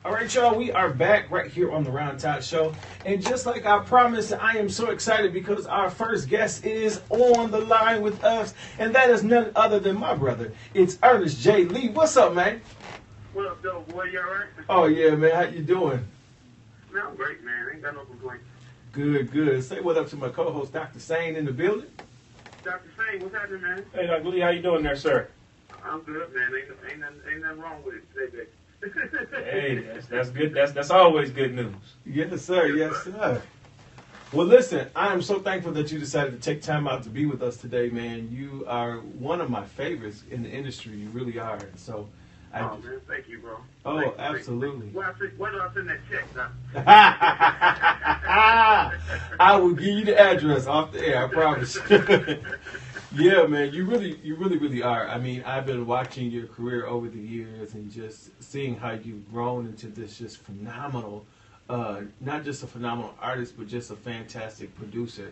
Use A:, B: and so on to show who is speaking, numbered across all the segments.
A: All right, y'all, we are back right here on the Round Top Show. And just like I promised, I am so excited because our first guest is on the line with us. And that is none other than my brother. It's Ernest J. Lee. What's up, man?
B: What up, though, boy? You all right?
A: Oh, yeah, man. How you doing?
B: Man, I'm great, man. Ain't got no complaints.
A: Good, good. Say what up to my co-host, Dr. Sain, in the building.
B: Dr. Sain, what's happening, man?
C: Hey, Dr. Lee, how you doing there, sir?
B: I'm good, man. Ain't nothing wrong with it today, baby.
C: Hey, that's good. That's always good news.
A: Yes, sir. Yes, sir. Well, listen, I am so thankful that you decided to take time out to be with us today, man. You are one of my favorites in the industry. You really are. And so,
B: man, thank you, bro.
A: Oh, absolutely.
B: Where do I send that check, Doc?
A: I will give you the address off the air. I promise. Yeah, man, you really are. I mean, I've been watching your career over the years and just seeing how you've grown into this just phenomenal, not just a phenomenal artist, but just a fantastic producer.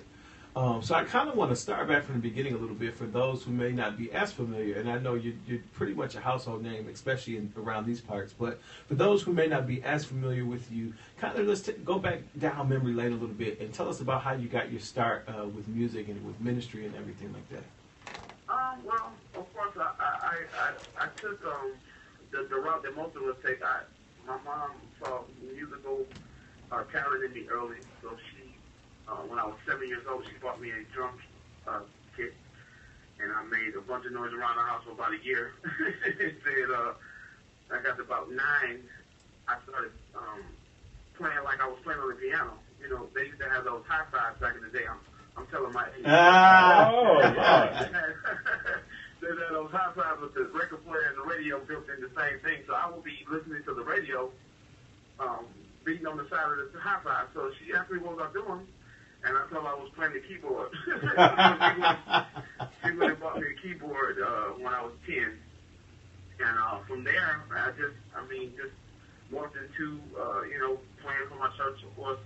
A: So I kind of want to start back from the beginning a little bit for those who may not be as familiar. And I know you're pretty much a household name, especially around these parts. But for those who may not be as familiar with you, kind of let's go back down memory lane a little bit and tell us about how you got your start with music and with ministry and everything like that.
B: Well, of course, I took the route that most of us take. My mom saw musical talent in me early, so she. When I was 7 years old, she bought me a drum kit, and I made a bunch of noise around the house for about a year. It said, I got to about 9, I started playing like I was playing on the piano. You know, they used to have those high fives back in the day. I'm telling my age.
C: Oh, yeah.
B: They had those high fives with the record player and the radio built in the same thing. So I would be listening to the radio, beating on the side of the high five. So she asked me what was I doing. And I told her I was playing the keyboard. She went and bought me a keyboard when I was 10. And from there, I just morphed into, playing for my church. Of course,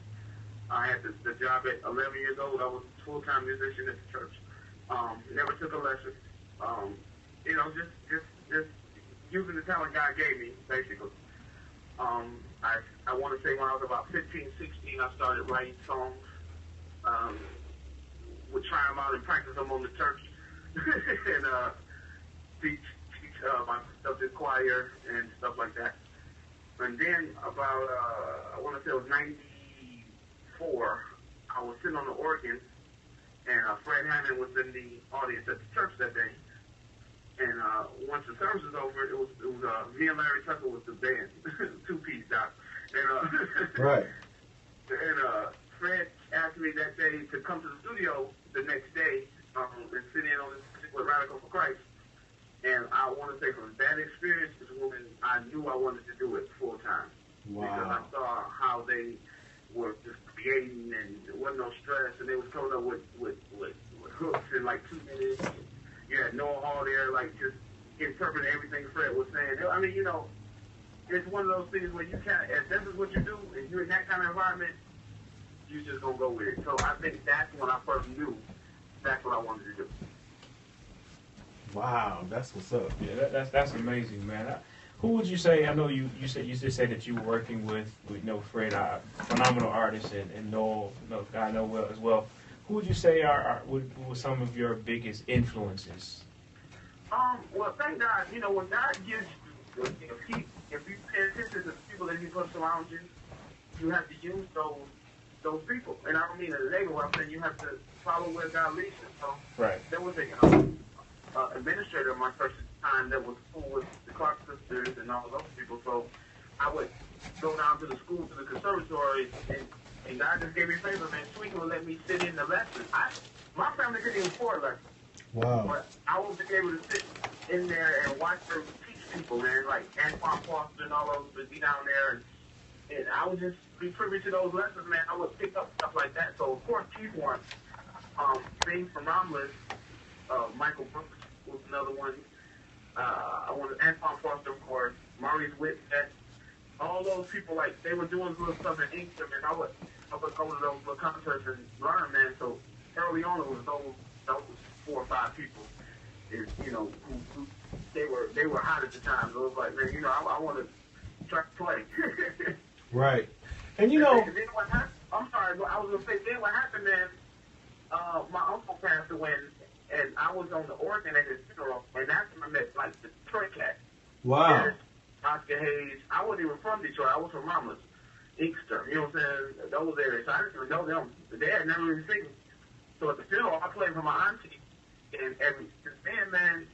B: I had the job at 11 years old. I was a full-time musician at the church. Never took a lesson. Just using the talent God gave me, basically. I want to say when I was about 15, 16, I started writing songs. Would try them out and practice them on the church and teach my stuff in choir and stuff like that. And then about, I want to say it was 94, I was sitting on the organ, and Fred Hammond was in the audience at the church that day. And once the service was over, it was me and Larry Tucker was the band, two-piece doc. And,
A: right.
B: And Fred asked me that day to come to the studio the next day and sit in on this particular Radical for Christ. And I want to say from that experience is when I knew I wanted to do it full time.
A: Wow.
B: Because I saw how they were just creating and there wasn't no stress and they was coming up with hooks in like 2 minutes. You had Noah Hall there like just interpreting everything Fred was saying. I mean, it's one of those things where you can't, if this is what you do and you're in that kind of environment, you just gonna go with it. So I think that's when I first knew that's what I wanted to do.
A: Wow, that's what's up.
C: Yeah, that's amazing, man. Who would you say? I know you just said that you were working with Fred, a phenomenal artist, and Noel, I know well as well. Who would you say were some of your biggest influences?
B: Well, thank God. When God gives, if you pay attention to the people that He puts around you, you have to use those people. And I don't mean in a negative way. I'm saying you have to follow where God leads you. So
C: right.
B: There was a administrator of my first time that was cool with the Clark sisters and all those people. So I would go down to the school, to the conservatory, and God just gave me a favor, man. Sweet would let me sit in the lessons. My family couldn't even afford lessons.
A: Wow.
B: But I was able to sit in there and watch them teach people, man, like Antoine Foster and all those would be down there, and I would just be privy to those lessons, man. I would pick up stuff like that. So, of course, chief one, being phenomenal, Michael Brooks was another one. I wanted Antoine Foster, of course, Maurice Whitbeck, all those people, like, they were doing little stuff in Inkster, and I would go to those little concerts and learn, man. So early on, it was those 4 or 5 people, who they were hot at the time. So it was like, man, I want to trying to play.
A: Right. And you know,
B: then what happened, I'm sorry, but I was gonna say then what happened then. My uncle passed away, and I was on the organ at his funeral, and that's when I met like the Detroit cat.
A: wow.
B: Yes, Oscar Hayes. I wasn't even from Detroit. I was from Mama's, Inkster. You know what I'm saying? Those areas. So I didn't even know them. They had never even seen me. So at the funeral, I played for my auntie, and since then, man,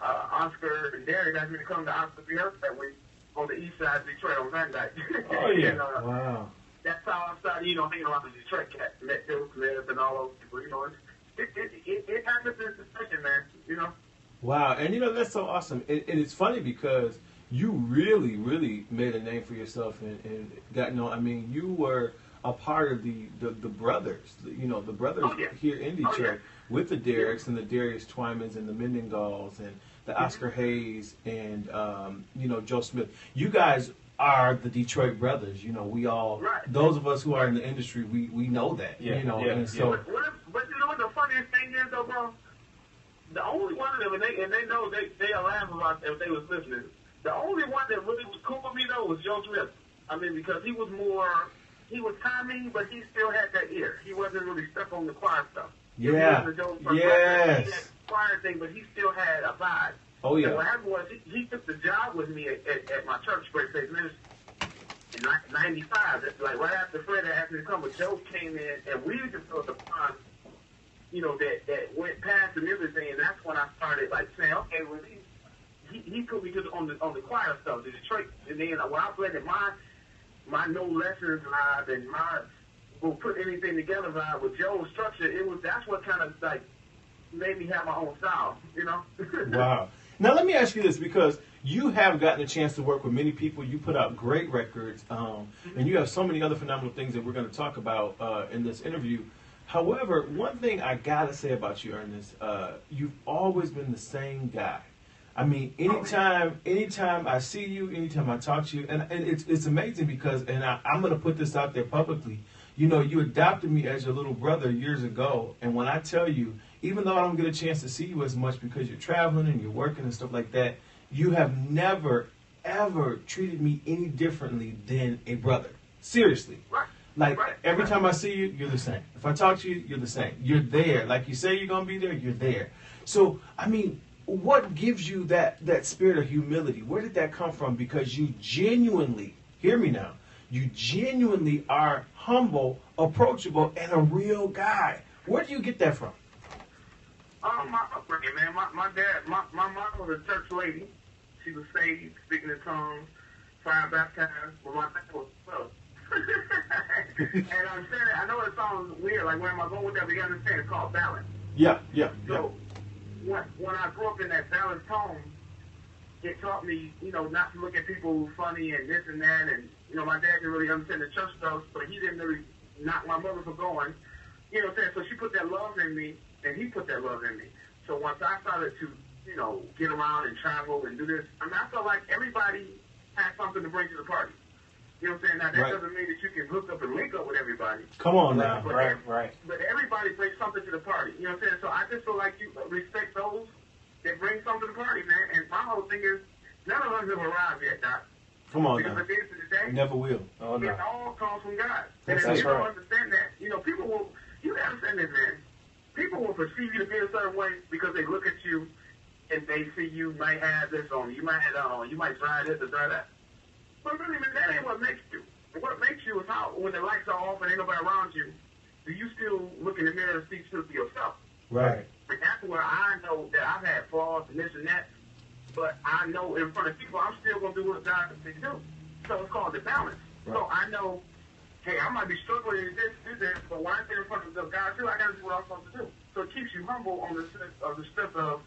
B: Oscar and Derek asked me to come to Oscar rehearsal that week on the east side of Detroit on Van Dyke.
A: Oh yeah.
B: And,
A: wow.
B: that's how I started, hanging around the Detroit cat. Met Bill Smith and all those people. It happens in succession, man.
A: Wow. And that's so awesome. And it's funny because you really, really made a name for yourself and got I mean, you were a part of the brothers, the brothers
B: Oh, yeah.
A: here in Detroit
B: Oh, yeah.
A: with the Derricks and the Darius Twymans and the Mendingals and the Oscar Hayes and, Joe Smith. You guys are the Detroit brothers. We all,
B: Right.
A: those of us who are in the industry, we know that,
C: Yeah,
A: and so.
B: But you know what the funniest thing is, though, bro? The only one of them, and they know they'll laugh about it if they was listening. The only one that really was cool with me, though, was Joe Smith. I mean, because he was timing, but he still had that ear. He wasn't really stuck on the choir stuff.
A: Yeah. Yes.
B: He had choir thing, but he still had a vibe.
A: Oh, yeah.
B: And what happened was he took the job with me at my church, Great Faith Ministry, in 95. Like right after Fred had asked me to come, but Joe came in, and we just built a bond, that went past the music thing, and that's when I started like saying, okay, well, he put me on the choir stuff, the Detroit, and then when I played my no lessons vibe and my will put anything together vibe with Joe's structure, that's what kind of like made me have my own style,
A: Wow. Now let me ask you this, because you have gotten a chance to work with many people. You put out great records, and you have so many other phenomenal things that we're going to talk about in this interview. However, one thing I gotta say about you, Ernest, you've always been the same guy. I mean, anytime I see you, anytime I talk to you, and it's amazing because, and I'm going to put this out there publicly, you adopted me as your little brother years ago, and when I tell you, even though I don't get a chance to see you as much because you're traveling and you're working and stuff like that, you have never, ever treated me any differently than a brother. Seriously. Like, every time I see you, you're the same. If I talk to you, you're the same. You're there. Like you say you're going to be there, you're there. So, I mean, what gives you that spirit of humility? Where did that come from? Because you genuinely, hear me now, you genuinely are humble, approachable, and a real guy. Where do you get that from?
B: My upbringing, man. My dad, my mom was a church lady. She was saved, speaking in tongues, fire baptized, but my dad was 12. And I'm saying that, I know it sounds weird, like where am I going with that, but you understand it's called balance.
A: Yeah.
B: So when I grew up in that balanced home, it taught me, not to look at people funny and this and that, and my dad didn't really understand the church stuff, but he didn't really knock my mother for going. You know what I'm saying? So she put that love in me, and he put that love in me. So once I started to, get around and travel and do this, I felt like everybody had something to bring to the party. You know what I'm saying? Now, that doesn't mean that you can hook up and link up with everybody.
A: Come on now.
C: Right.
B: But everybody brings something to the party. You know what I'm saying? So I just feel like you respect those that bring something to the party, man. And my whole thing is, none of us have arrived yet, Doc.
A: Come on
B: because
A: now.
B: at the end of the day,
A: Never will.
C: Oh, no.
B: it all comes from God.
A: That's
B: and if you
A: right.
B: don't understand that, people will, you gotta understand this, man. People will perceive you to be a certain way because they look at you and they see you might have this on you. You might have that on. You might try this or try that. But really, man, that ain't what makes you. What makes you is how, when the lights are off and ain't nobody around you, do you still look in the mirror and see still for yourself?
A: Right.
B: And that's where I know that I've had flaws and this and that, but I know in front of people I'm still going to do what God has me to do. So it's called the balance.
A: Right.
B: So I know, hey, I might be struggling in this, but when I get in front of God too, I got to do what I'm supposed to do. So it keeps you humble on the sense of,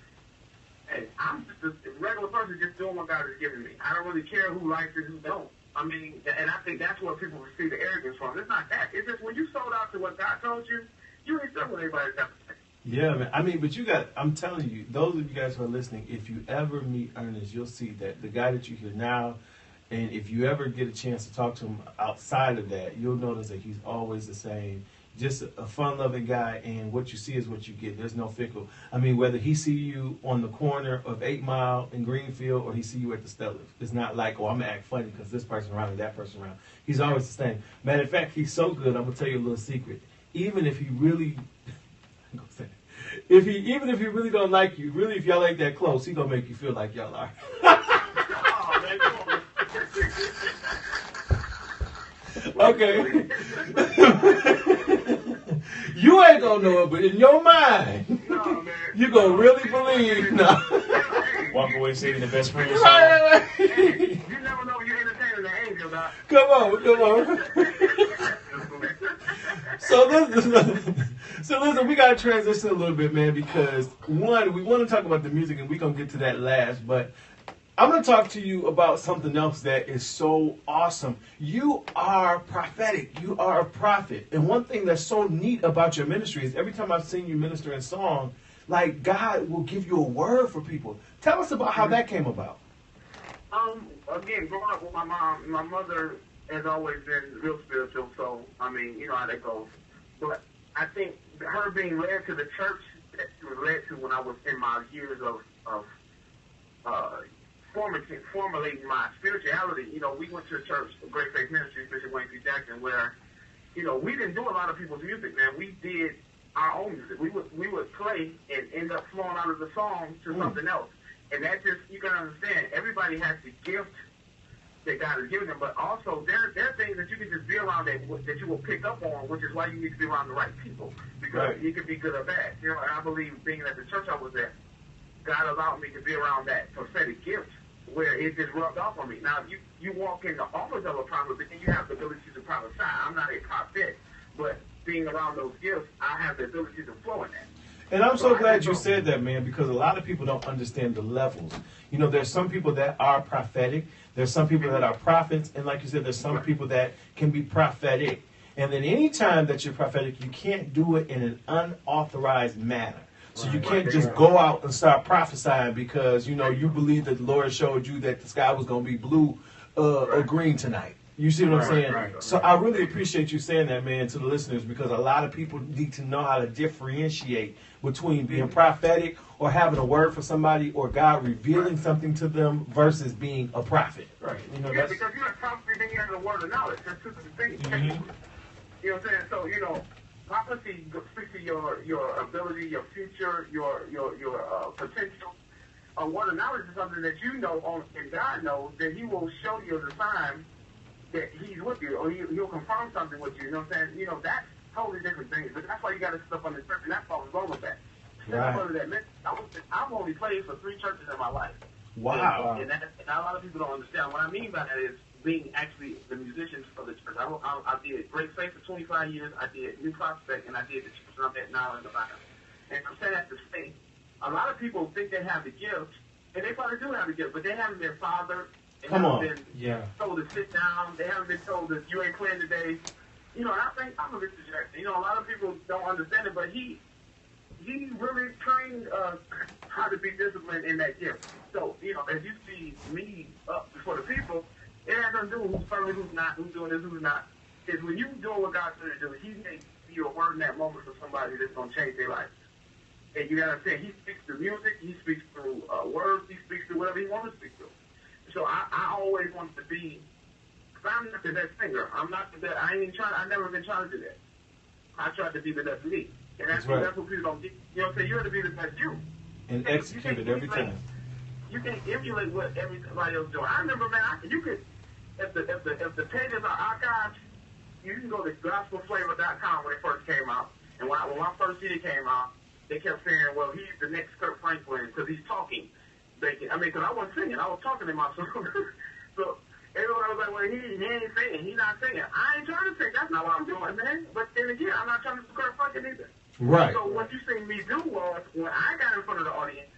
B: hey, I'm just a regular person just doing what God has given me. I don't really care who likes it, who don't. I mean, and I think that's where people receive the arrogance from. It's not that. It's just when you sold out to what God told you, you ain't stuck with anybody's definition.
A: Yeah, man. I mean, but I'm telling you, those of you guys who are listening, if you ever meet Ernest, you'll see that the guy that you hear now, and if you ever get a chance to talk to him outside of that, you'll notice that he's always the same. just a fun-loving guy, and what you see is what you get. There's no fickle. I mean, whether he see you on the corner of 8 Mile in Greenfield or he see you at the Stellars, it's not like, oh, I'm going to act funny because this person around and that person around. He's always the same. Matter of fact, he's so good, I'm going to tell you a little secret. Even if he really, I'm gonna say it. Even if he really don't like you, really if y'all ain't that close, he going to make you feel like y'all are.
B: Oh, man, come on.
A: Okay. You ain't gonna know it, but in your mind,
B: No, man.
A: you gonna really believe. No.
C: Walk away singing the best friend song.
A: Right.
B: Hey, you never know you're entertaining the angel, Doc.
A: Come on. So listen, we gotta transition a little bit, man, because one, we want to talk about the music, and we're gonna get to that last, but I'm going to talk to you about something else that is so awesome. You are prophetic. You are a prophet. And one thing that's so neat about your ministry is every time I've seen you minister in song, like God will give you a word for people. Tell us about how that came about.
B: Again, growing up with my mom, my mother has always been real spiritual, so, I mean, you know how that goes. But I think her being led to the church that she was led to when I was in my years of formulating my spirituality, you know, we went to a church, Great Faith Ministries, Bishop Wayne P. Jackson, where, you know, we didn't do a lot of people's music, man. We did our own music. We would play and end up flowing out of the song to something else. And that just, you gotta understand, everybody has the gift that God has given them, but also there are things that you can just be around that you will pick up on, which is why you need to be around the right people, because you can be good or bad. You know, and I believe being at the church I was at, God allowed me to be around that prophetic gift where it just rubbed off on me. Now, you walk in the office of a prophet, but then you have the ability to prophesy. I'm not a prophet, but being around those gifts, I have the ability to flow in that.
A: And I'm so glad you said that, man, because a lot of people don't understand the levels. You know, there's some people that are prophetic. There's some people that are prophets. And like you said, there's some people that can be prophetic. And then any time that you're prophetic, you can't do it in an unauthorized manner. So you can't just go out and start prophesying because, you know, you believe that the Lord showed you that the sky was going to be blue or green tonight. You see what I'm saying? So I really appreciate you saying that, man, to the listeners, because a lot of people need to know how to differentiate between being prophetic or having a word for somebody or God revealing something to them versus being a prophet.
C: Right. You know,
B: Yeah, because you're a prophet, then you have the word of knowledge. That's two different things.
C: Mm-hmm.
B: You know what I'm saying? So, you know, prophecy speaks to your ability, your future, your potential. A word of knowledge is something that you know and God knows that He will show you the sign that He's with you, or He'll confirm something with you. You know what I'm saying? You know, that's totally different things. But that's why you got to step on the church, and that's why I was wrong with that. I've only played for 3 churches in my life.
A: Wow.
B: And a lot of people don't understand. What I mean by that is being actually the musicians for the church. I did Great Faith for 25 years. I did New Prospect, and I did the church I'm at now in Nevada. And I'm saying that to say, a lot of people think they have the gift, and they probably do have the gift, but they haven't been fathered. They haven't been told to sit down. They haven't been told that you ain't playing today. You know, and I think I'm a Mr. Jackson. You know, a lot of people don't understand it, but he really trained us how to be disciplined in that gift. So, you know, as you see me up before the people, it has nothing to do with who's perfect, who's not, who's doing this, who's not. It's when you doing what God's trying to do, He may be a word in that moment for somebody that's going to change their life. And you got to understand, He speaks through music, He speaks through words, He speaks through whatever He wants to speak through. So I always wanted to be, I'm not the best singer. I'm not the best, I've never been trying to do that. I tried to be the best me. And that's what people don't get. You know what I'm saying? You have to be the best you.
A: And execute it every time.
B: You can't emulate what everybody else doing. I remember, man, you could, if the pages are archived, you can go to gospelflavor.com when it first came out. And when my first CD came out, they kept saying, well, he's the next Kirk Franklin because he's talking. Because I wasn't singing. I was talking in my song. So everyone was like, well, he ain't singing. He's not singing. I ain't trying to sing. That's not what I'm doing, man. But then again, I'm not trying to be Kirk Franklin either.
A: Right.
B: So what you seen me do was, when I got in front of the audience,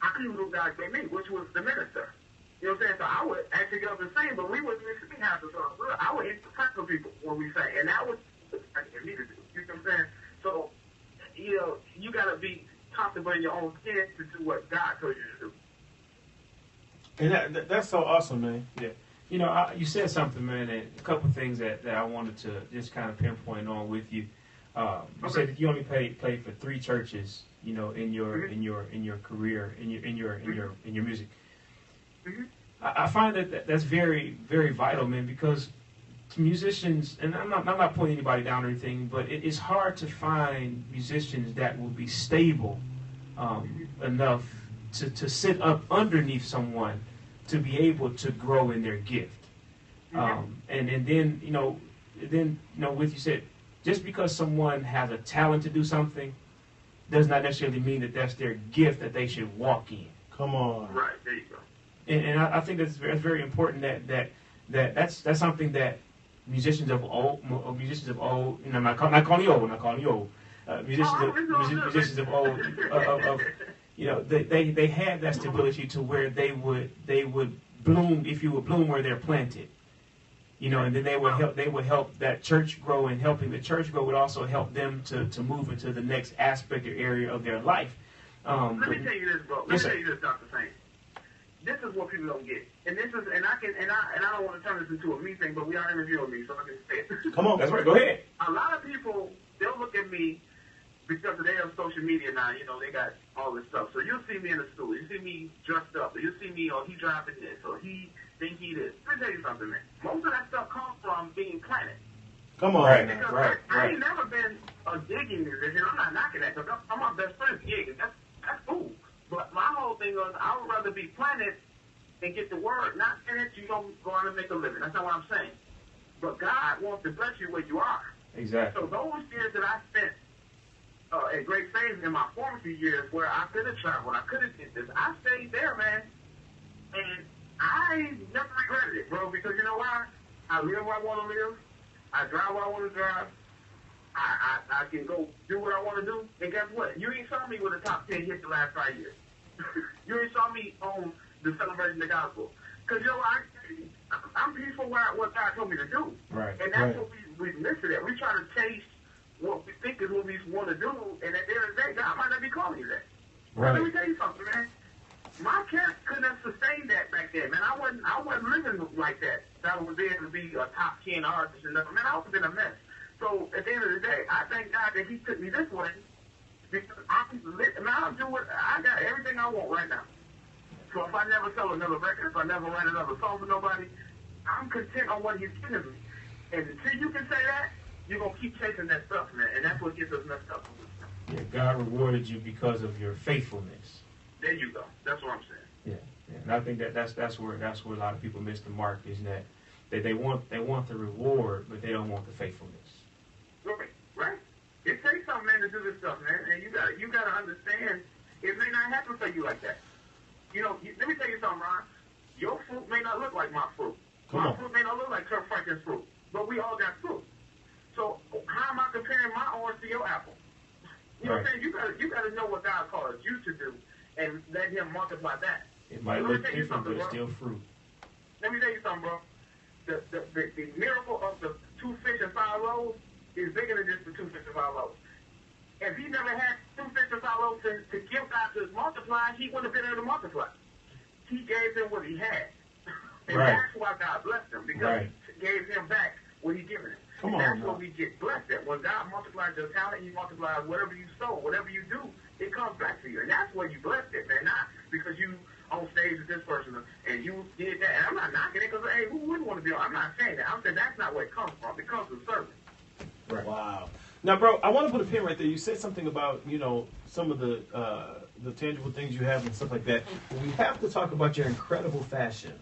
B: I knew who God gave me, which was the minister. You know what I'm saying? So I would actually get up and sing, but we wouldn't even sing half the song. I would interpret for people when we sang, and that was what I me to do. You know what I'm saying? So, you know, you got to be comfortable in your own skin to do what God told you to do.
A: And that's so awesome, man.
C: Yeah. You know, you said something, man, and a couple of things that I wanted to just kind of pinpoint on with you. You said that you only played for 3 churches, you know, in your career, in your music.
B: Mm-hmm.
C: I find that's very, very vital, man, because musicians, and I'm not putting anybody down or anything, but it's hard to find musicians that will be stable enough to sit up underneath someone to be able to grow in their gift. And then with you said, just because someone has a talent to do something does not necessarily mean that that's their gift that they should walk in.
A: Come on.
B: Right, there you go.
C: And I think that's very important that's something that musicians of old, you know, I'm not calling you old, musicians of old, you know, they had that stability to where they would bloom, if you would bloom where they're planted. You know, and then they would help that church grow, and helping the church grow would also help them to move into the next aspect or area of their life.
B: Let me tell you this, bro. Let me tell you this, Dr. Sain. This is what people don't get, and I don't want to turn this into a me thing, but we are interviewing me, so I can say it.
A: Come on,
C: that's right. Go ahead.
B: A lot of people, they'll look at me because they have social media now. You know, they got all this stuff. So you'll see me in the studio, you see me dressed up, or you'll see me, he driving this, or he think he this. Let me tell you something, man. Most of that stuff comes from being planted.
A: Come on.
C: Right.
B: I ain't never been a gigging musician. I'm not knocking that, because I'm my best friend's gigging. That's cool. But my whole thing was, I would rather be planted and get the word, not in it, you don't go out and make a living. That's not what I'm saying. But God wants to bless you where you are.
C: Exactly.
B: So those years that I spent at Great Faith in my formative years, where I could have traveled, I could have did this, I stayed there, man. And I never regretted it, bro, because you know why? I live where I want to live. I drive where I want to drive. I can go do what I want to do. And guess what? You ain't saw me with a top 10 hit the last 5 years. You ain't saw me on the celebration of the gospel. Because, you know, I'm peaceful what God told me to do.
C: Right.
B: And that's what we miss it at. We try to chase what we think is what we want to do, and at the end of the day, God might not be calling you that.
A: Right.
B: Let me tell you something, man. My character couldn't have sustained that back then, man. I wasn't living like that. That was able to be a top 10 artist and nothing. Man, I would have been a mess. So at the end of the day, I thank God that He took me this way, because I'll do it. I got everything I want right now. So if I never sell another record, if I never write another song for nobody, I'm content on what He's given me. And until you can say that, you're going to keep chasing that stuff, man. And that's what gets us messed up.
C: Yeah, God rewarded you because of your faithfulness.
B: There you go. That's what I'm saying.
C: Yeah. And I think that's where a lot of people miss the mark, is that they want the reward, but they don't want the faithfulness.
B: Right. It takes something, man, to do this stuff, man. And you gotta understand, it may not happen for you like that. You know, let me tell you something, Ron. Your fruit may not look like my fruit. My fruit may not look like Kirk Franklin's fruit. But we all got fruit. So how am I comparing my orange to your apple? You know what I'm saying? You gotta know what God calls you to do and let Him multiply that.
C: It might look different, but it's still fruit.
B: Let me tell you something, bro. The miracle of the 2 fish and 5 loaves is bigger than just the 2 fish and 5 loaves. If He never had 2 fish and 5 loaves to give God to multiply, He wouldn't have been able to multiply. He gave him what he had. And that's why God blessed him, because He gave him back what He given him.
A: Come on,
B: that's what we get blessed at. When God multiplies your talent, He multiplies whatever you sow, whatever you do, it comes back to you. And that's where you blessed it, man. Not because you on stage with this person and you did that. And I'm not knocking it, because, hey, who wouldn't want to be on? I'm not saying that. I'm saying that's not where it comes from. It comes from service.
A: Right. Wow. Now, bro, I want to put a pin right there. You said something about, you know, some of the tangible things you have and stuff like that. We have to talk about your incredible fashion.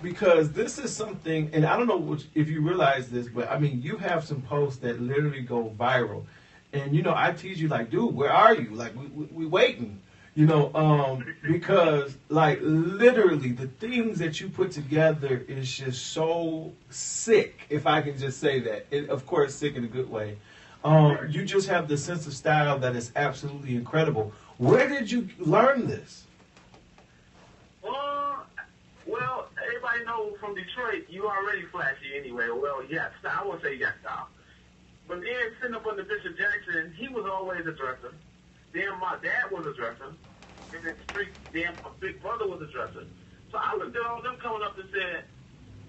A: Because this is something, and I don't know if you realize this, but I mean, you have some posts that literally go viral. And, you know, I tease you like, dude, where are you? Like, we waiting, you know, because, like, literally the things that you put together is just so sick, if I can just say that. And, of course, sick in a good way. You just have the sense of style that is absolutely incredible. Where did you learn this?
B: Well, everybody knows from Detroit, you already flashy anyway. Well, yeah, style. I won't say you got style. But then sitting up under Bishop Jackson, he was always a dresser. Then my dad was a dresser. And then my big brother was a dresser. So I looked at all them coming up and said,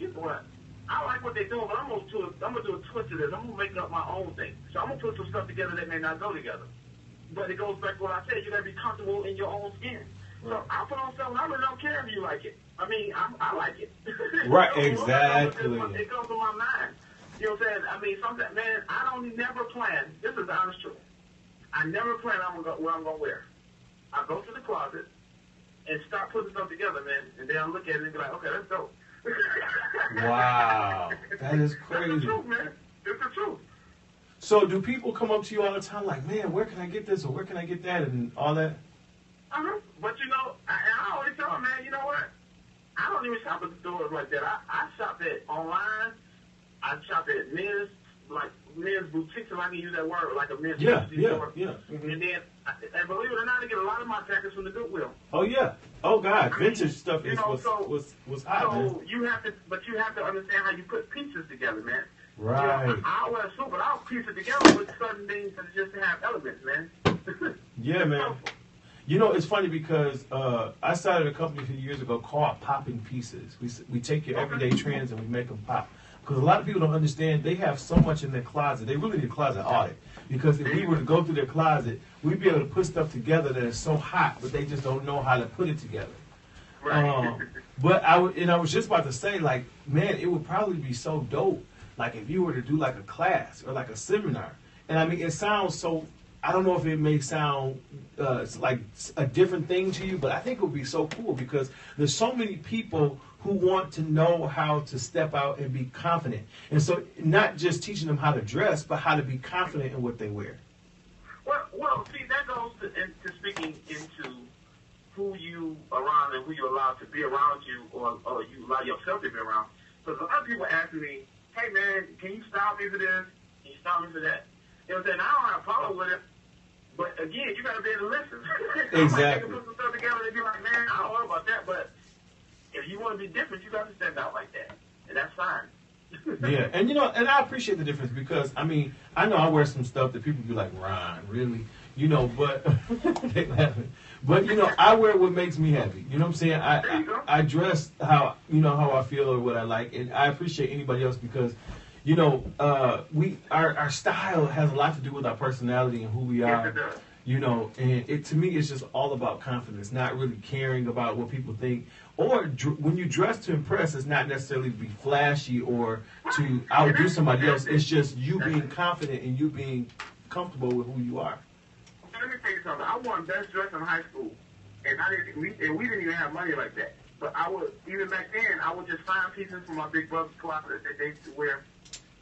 B: you know what? I like what they're doing, but I'm gonna do a twist to this. I'm gonna make up my own thing. So I'm gonna put some stuff together that may not go together. But it goes back to what I said. You gotta be comfortable in your own skin. Right. So I put on something. I really don't care if you like it. I mean, I like it.
A: Right, exactly.
B: It goes to my mind. You know what I'm saying? I mean, sometimes, man, I don't never plan. This is the honest truth. I never plan what I'm gonna wear. I go to the closet and start putting stuff together, man, and then I look at it and be like, okay, let's go.
A: Wow, that is crazy.
B: It's the truth, man. It's the truth.
A: So do people come up to you all the time like, man, where can I get this or where can I get that and all that?
B: But you know, I always tell them, man, you know what? I don't even shop at the stores like that. I shop at online. I shop at men's boutiques, if I can use that word, like a men's boutique store. Yeah. Mm-hmm. And then, and believe it or not, I get a lot of my jackets from the Goodwill.
A: Oh yeah. Oh God, vintage stuff was hot. So man.
B: you have to understand how you put pieces together, man.
A: Right.
B: You know, I'll wear a suit, but I'll piece it together with certain things just to have elements, man.
A: Yeah, man. You know, it's funny because I started a company a few years ago called Popping Pieces. We take your everyday trends and we make them pop. Because a lot of people don't understand, they have so much in their closet. They really need a closet audit. Because if we were to go through their closet, we'd be able to put stuff together that is so hot, but they just don't know how to put it together.
B: Right.
A: But I was just about to say, like, man, it would probably be so dope, like if you were to do like a class or like a seminar. And I mean, it sounds so, I don't know if it may sound like a different thing to you, but I think it would be so cool because there's so many people who want to know how to step out and be confident. And so not just teaching them how to dress, but how to be confident in what they wear.
B: Well, see, that goes to speaking into who you around and who you allow to be around you or you allow yourself to be around. Because a lot of people ask me, hey, man, can you style me for this? Can you style me for that? You know what I'm saying? I don't have a problem with it. But, again, you got to be able to listen.
A: Exactly.
B: I might put some stuff together and be like, man, I don't know about that, but if you want to be different, you got to stand out like that, and that's fine.
A: Yeah, and you know, and I appreciate the difference because I mean, I know I wear some stuff that people be like, Ron, really, you know, but they laughing. But you know, I wear what makes me happy. You know what I'm saying? I dress how I feel or what I like, and I appreciate anybody else because, you know, our style has a lot to do with our personality and who we are.
B: Yes, it does.
A: You know, and it to me, it's just all about confidence, not really caring about what people think. Or when you dress to impress, it's not necessarily to be flashy or to outdo somebody else. It's just you being confident and you being comfortable with who you are.
B: Let me tell you something. I won best dress in high school, and we didn't even have money like that. But even back then, I would just find pieces from my big brother's closet that they used to wear,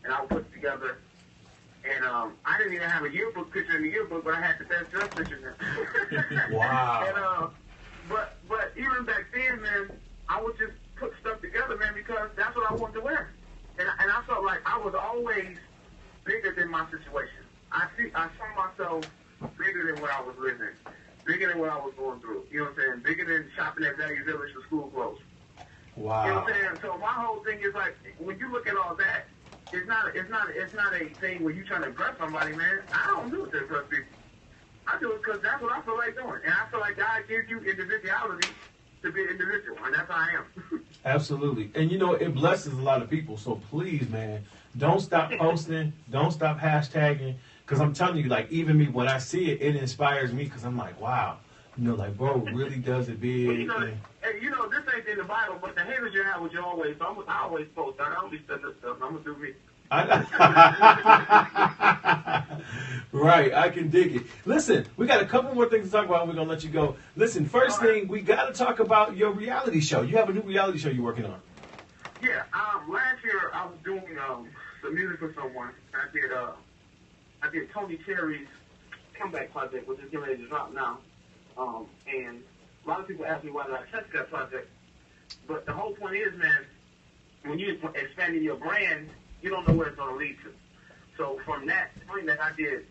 B: and I would put it together. And I didn't even have a yearbook picture in the yearbook, but I had the best dress picture in there.
A: Wow.
B: And but even back then, man, I would just put stuff together, man, because that's what I wanted to wear. And I felt like I was always bigger than my situation. I saw myself bigger than what I was living, bigger than what I was going through. You know what I'm saying? Bigger than shopping at Value Village for school clothes.
A: Wow.
B: You know what I'm saying? So my whole thing is like, when you look at all that, it's not a thing where you trying to impress somebody, man. I don't do it to impress people. I do it because that's what I feel like doing. And I feel like God gives you individuality to be an individual, and that's how I am.
A: Absolutely. And, you know, it blesses a lot of people. So please, man, don't stop posting. Don't stop hashtagging. Because I'm telling you, like, even me, when I see it, it inspires me because I'm like, wow. You know, like, bro, really does it big.
B: Well, you know, this ain't in the Bible, but the haters you have with you always. So I always post. I don't be studying this stuff. I'm going to do me.
A: Right, I can dig it. Listen, we got a couple more things to talk about and we're going to let you go. Listen, first thing, we got to talk about your reality show. You have a new reality show you're working on.
B: Yeah, last year I was doing some music for someone. I did Tony Terry's Comeback Project, which is getting ready to drop now. And a lot of people ask me why did I touch that project. But the whole point is, man, when you're expanding your brand, you don't know where it's going to lead to. So from that point that I did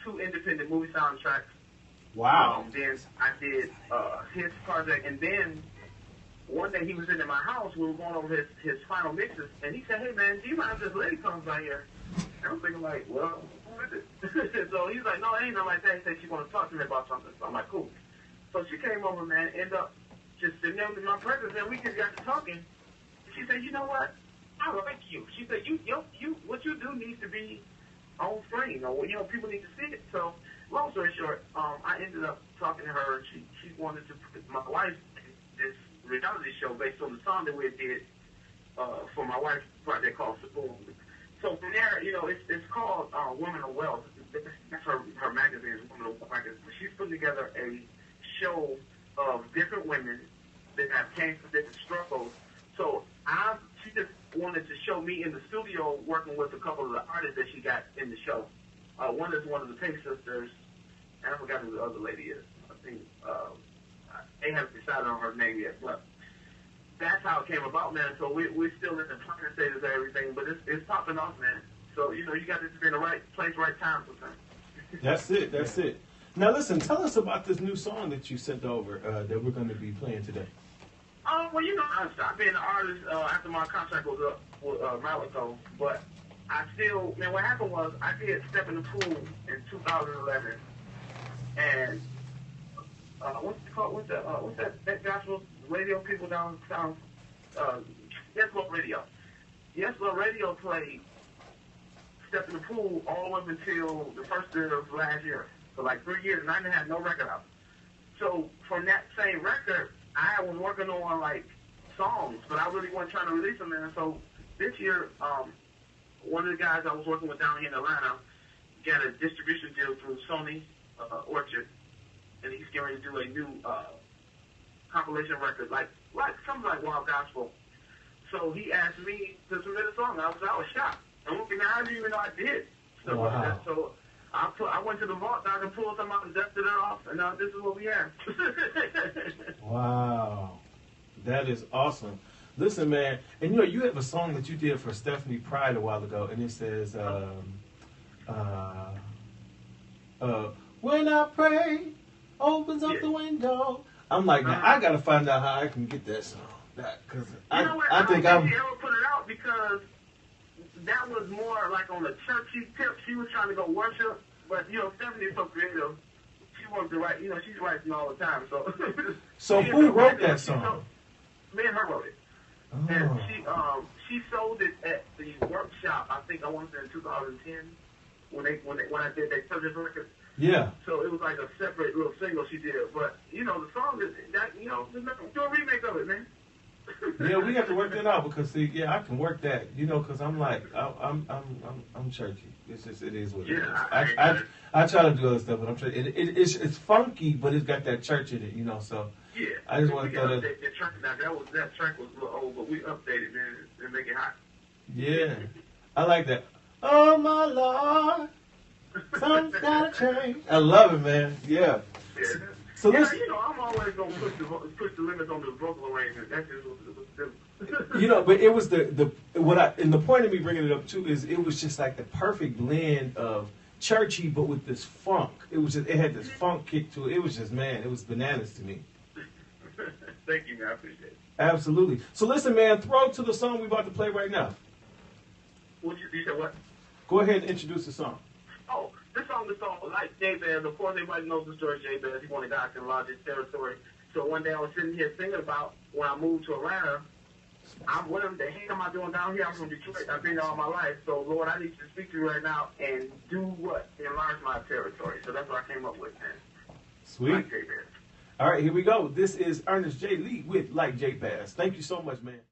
B: 2 independent movie soundtracks.
A: Wow.
B: Then I did his project. And then one day he was in my house. We were going over his final mixes. And he said, hey, man, do you mind if this lady comes by here? And I'm thinking like, well, who is it? So he's like, no, it ain't nothing like that. He said she want to talk to me about something. So I'm like, cool. So she came over, man, ended up just sitting there in my presence. And we just got to talking. And she said, you know what? I like you. She said, you, what you do needs to be on screen, or people need to see it. So, long story short, I ended up talking to her, and she wanted to put my wife this reality show based on the song that we did for my wife's project called Spoon. So from there, it's called Women of Wealth. That's her magazine, Women of Wealth magazine. She's putting together a show of different women that have came from different struggles. So she just wanted to show me in the studio working with a couple of the artists that she got in the show. One is one of the Pink Sisters, and I forgot who the other lady is. I think they haven't decided on her name yet, but that's how it came about, man. So we're still in the planning stages of everything, but it's popping off, man. So, you got to be in the right place, right time sometimes.
A: That's it. That's it. Now, listen, tell us about this new song that you sent over that we're going to be playing today.
B: Well, I stopped being an artist after my contract was up with Malaco, but I still, man, what happened was I did Step in the Pool in 2011, and what's it called? What's that gospel radio people down south? Yes Lord Radio. Yes Lord Radio played Step in the Pool all up until the first year of last year. For like 3 years, and I didn't have no record out. So from that same record, I was working on like songs, but I really wasn't trying to release them. And so this year, one of the guys I was working with down here in Atlanta got a distribution deal through Sony Orchard, and he's getting ready to do a new compilation record, like something like Wild Gospel. So he asked me to submit a song. I was shocked. I'm looking, I didn't even know I did stuff like that. So I went to the vault, I could pull some out and dusted it off, and this is what we have.
A: Wow. That is awesome. Listen, man, and you have a song that you did for Stephanie Pride a while ago, and it says, when I pray, opens up the window. I'm like, man, I got to find out how I can get that song. Because I think
B: I don't think she ever put it out because that was more like on a churchy tip. She was trying to go worship, but Stephanie's so creative. She wants to write. She's writing all the time. So
A: who wrote that song?
B: Me and her wrote it, and she sold it at the workshop. I think I want to say in 2010 when I did that Church's record.
A: Yeah.
B: So it was like a separate little single she did, but the song is that do a remake of it, man.
A: Yeah, we have to work that out because I can work that, because I'm like I'm churchy. It's just it is what it is. I try to do other stuff, but I'm trying. It's funky, but it's got that church in it, So
B: yeah,
A: I just want to throw that.
B: The track now that track was a little old, but we updated man and make it hot.
A: Yeah, I like that. Oh my Lord, something's gotta change. I love it, man. Yeah. So listen,
B: I'm always gonna push the limits on the vocal arrangement. That's just
A: but it was the point of me bringing it up too is it was just like the perfect blend of churchy but with this funk. It had this funk kick to it. It was just, man, it was bananas to me.
B: Thank you, man. I appreciate it.
A: Absolutely. So listen, man, throw to the song we're about to play right now.
B: You said what?
A: Go ahead and introduce the song.
B: Oh, this song is called Like Jabez. Of course, everybody knows the story of Jabez. He wanted God to enlarge his territory. So one day I was sitting here thinking about when I moved to Atlanta, I'm wondering the heck am I doing down here? I'm from Detroit. I've been there all my life. So, Lord, I need you to speak to you right now and do what? Enlarge my territory. So that's what I came up with, man.
A: Sweet.
B: Like Jabez.
A: All right, here we go. This is Ernest J. Lee with Like Jabez. Thank you so much, man.